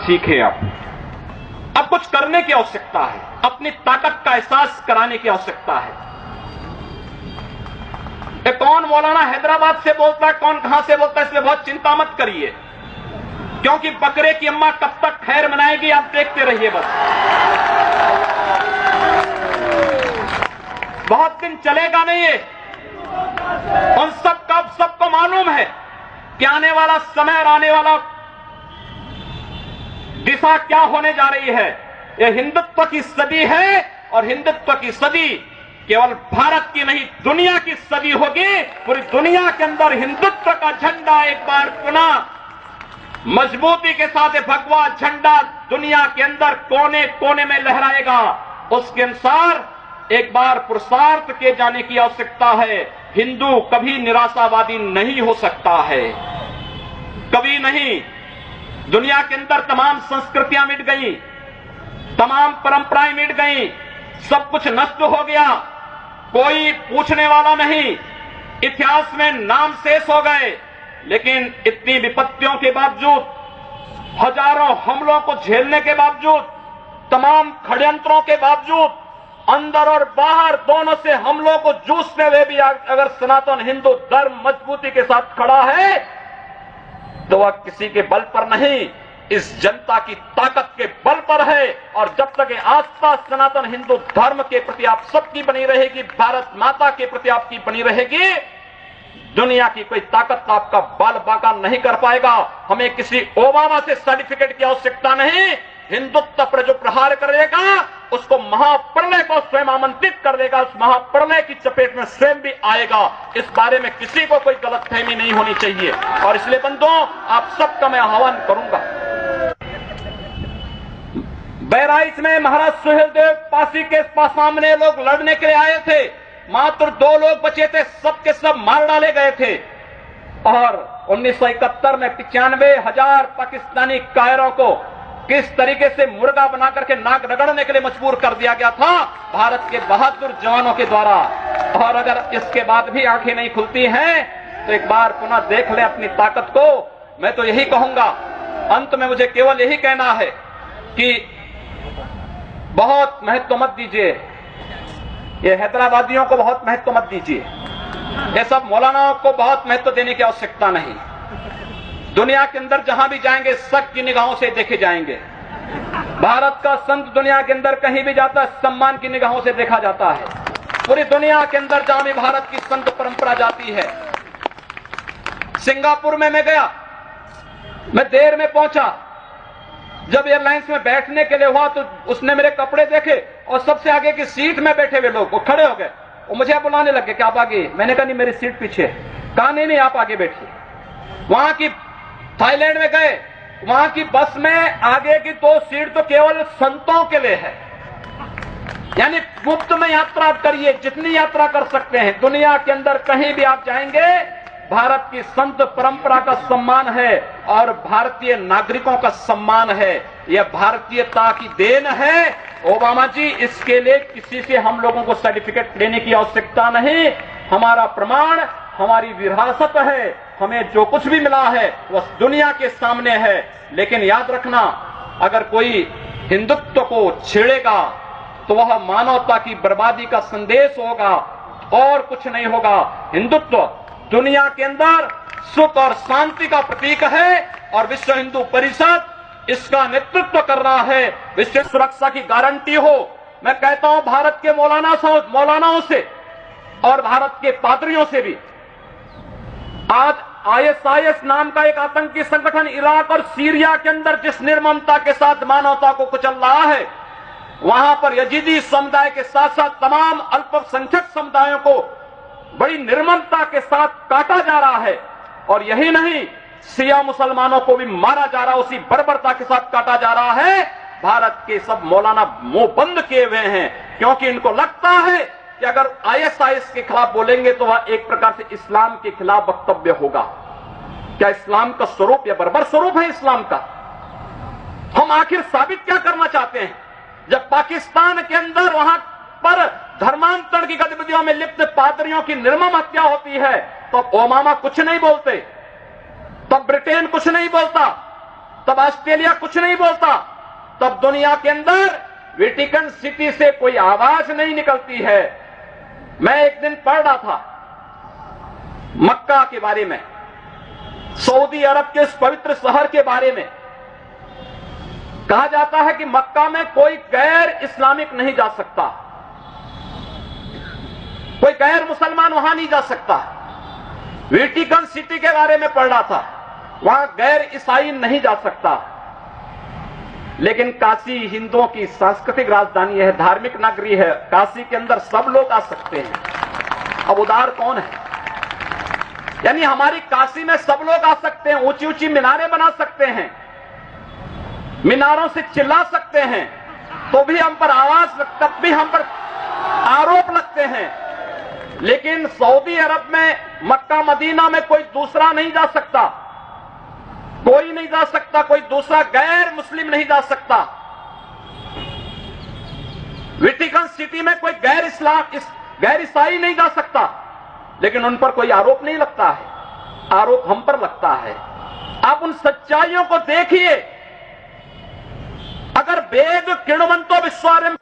सीखे। अब कुछ करने की आवश्यकता है, अपनी ताकत का एहसास कराने की आवश्यकता है। कौन मौलाना हैदराबाद से बोलता है, कौन कहां से बोलता है, इसलिए बहुत चिंता मत करिए, क्योंकि बकरे की अम्मा कब तक खैर मनाएगी आप देखते रहिए। बस बहुत दिन चलेगा नहीं ये। उन सबको मालूम है कि आने वाला समय और आने वाला दिशा क्या होने जा रही है। यह हिंदुत्व की सदी है और हिंदुत्व की सदी केवल भारत की नहीं दुनिया की सदी होगी। पूरी दुनिया के अंदर हिंदुत्व का झंडा एक बार पुनः मजबूती के साथ भगवा झंडा दुनिया के अंदर कोने कोने में लहराएगा। उसके अनुसार एक बार पुरुषार्थ किए जाने की आवश्यकता है। हिंदू कभी निराशावादी नहीं हो सकता है, कभी नहीं। दुनिया के अंदर तमाम संस्कृतियां मिट गई, तमाम परंपराएं मिट गई, सब कुछ नष्ट हो गया, कोई पूछने वाला नहीं, इतिहास में नाम शेष हो गए। लेकिन इतनी विपत्तियों के बावजूद, हजारों हमलों को झेलने के बावजूद, तमाम षड्यंत्रों के बावजूद, अंदर और बाहर दोनों से हमलों को जूझते हुए भी अगर सनातन हिंदू धर्म मजबूती के साथ खड़ा है तो वह किसी के बल पर नहीं, इस जनता की ताकत के बल पर है। और जब तक ये आस्था सनातन हिंदू धर्म के प्रति आप सबकी बनी रहेगी, भारत माता के प्रति आपकी बनी रहेगी, दुनिया की कोई ताकत आपका बाल बांका नहीं कर पाएगा। हमें किसी ओबामा से सर्टिफिकेट की आवश्यकता नहीं। हिंदुत्व पर जो प्रहार करेगा उसको महाप्रलय को स्वयं आमंत्रित कर देगा, उस महाप्रलय की चपेट में स्वयं भी आएगा। इस बारे में किसी को कोई गलतफहमी नहीं होनी चाहिए। और इसलिए बंधुओं, आप सबका मैं आह्वान करूंगा। बहराइच में महाराज सुहेलदेव पासी के सामने लोग लड़ने के लिए आए थे, मात्र 2 लोग बचे थे, सबके सब मार डाले गए थे। और 1971 में 95,000 पाकिस्तानी कायरों को किस तरीके से मुर्गा बना करके नाक रगड़ने के लिए मजबूर कर दिया गया था भारत के बहादुर जवानों के द्वारा। और अगर इसके बाद भी आंखें नहीं खुलती हैं तो एक बार पुनः देख ले अपनी ताकत को। मैं तो यही कहूंगा, अंत में मुझे केवल यही कहना है कि बहुत महत्व मत दीजिए, ये हैदराबादियों को बहुत महत्व मत दीजिए, ये सब मौलानाओं को बहुत महत्व देने की आवश्यकता नहीं। दुनिया के अंदर जहां भी जाएंगे शक की निगाहों से देखे जाएंगे। भारत का संत दुनिया के अंदर कहीं भी जाता है सम्मान की निगाहों से देखा जाता है। पूरी दुनिया के अंदर जहां भी भारत की संत परंपरा जाती है। सिंगापुर में मैं गया, मैं देर में पहुंचा, जब एयरलाइंस में बैठने के लिए हुआ तो उसने मेरे कपड़े देखे और सबसे आगे की सीट में बैठे हुए लोग वो खड़े हो गए, वो मुझे बुलाने लगे कि आप आगे। मैंने कहा नहीं, मेरी सीट पीछे। कहा नहीं आप आगे बैठिए। वहां की थाईलैंड में गए, वहां की बस में आगे की 2 सीट तो केवल संतों के लिए है, यानी मुफ्त में यात्रा करिए, जितनी यात्रा कर सकते हैं। दुनिया के अंदर कहीं भी आप जाएंगे भारत की संत परंपरा का सम्मान है और भारतीय नागरिकों का सम्मान है। यह भारतीयता की देन है। ओबामा जी, इसके लिए किसी से हम लोगों को सर्टिफिकेट लेने की आवश्यकता नहीं। हमारा प्रमाण हमारी विरासत है, हमें जो कुछ भी मिला है वह दुनिया के सामने है। लेकिन याद रखना, अगर कोई हिंदुत्व को छेड़ेगा तो वह मानवता की बर्बादी का संदेश होगा और कुछ नहीं होगा। हिंदुत्व दुनिया के अंदर सुख और शांति का प्रतीक है और विश्व हिंदू परिषद इसका नेतृत्व कर रहा है। विश्व सुरक्षा की गारंटी हो। मैं कहता हूं भारत के मौलानाओं से और भारत के पादरियों से भी, आज ISIS नाम का एक आतंकी संगठन इराक और सीरिया के अंदर जिस निर्ममता के साथ मानवता को कुचल रहा है, वहां पर यजीदी समुदाय के साथ साथ तमाम अल्पसंख्यक समुदायों को बड़ी निर्ममता के साथ काटा जा रहा है। और यही नहीं, शिया मुसलमानों को भी मारा जा रहा है, उसी बर्बरता के साथ काटा जा रहा है। भारत के सब मौलाना मुंह बंद किए हुए हैं, क्योंकि इनको लगता है कि अगर ISIS के खिलाफ बोलेंगे तो वह एक प्रकार से इस्लाम के खिलाफ वक्तव्य होगा। क्या इस्लाम का स्वरूप या बर्बर स्वरूप है इस्लाम का? हम आखिर साबित क्या करना चाहते हैं? जब पाकिस्तान के अंदर वहां पर धर्मांतरण की गतिविधियों में लिप्त पादरियों की निर्मम हत्या होती है तो ओबामा कुछ नहीं बोलते, तब ब्रिटेन कुछ नहीं बोलता, तब ऑस्ट्रेलिया कुछ नहीं बोलता, तब दुनिया के अंदर वेटिकन सिटी से कोई आवाज नहीं निकलती है। मैं एक दिन पढ़ रहा था मक्का के बारे में, सऊदी अरब के इस पवित्र शहर के बारे में। कहा जाता है कि मक्का में कोई गैर इस्लामिक नहीं जा सकता, कोई गैर मुसलमान वहां नहीं जा सकता। वेटिकन सिटी के बारे में पढ़ रहा था, वहां गैर ईसाई नहीं जा सकता। लेकिन काशी हिंदुओं की सांस्कृतिक राजधानी है, धार्मिक नगरी है, काशी के अंदर सब लोग आ सकते हैं। अब उदार कौन है? यानी हमारी काशी में सब लोग आ सकते हैं, ऊंची ऊंची मीनारें बना सकते हैं, मीनारों से चिल्ला सकते हैं, तो भी हम पर आवाज, तब भी हम पर आरोप लगते हैं। लेकिन सऊदी अरब में, मक्का मदीना में कोई दूसरा नहीं जा सकता, कोई नहीं जा सकता, कोई दूसरा गैर मुस्लिम नहीं जा सकता। वेटिकन सिटी में कोई गैर ईसाई नहीं जा सकता, लेकिन उन पर कोई आरोप नहीं लगता है, आरोप हम पर लगता है। आप उन सच्चाइयों को देखिए। अगर वेद किण्वन्तो विश्वारं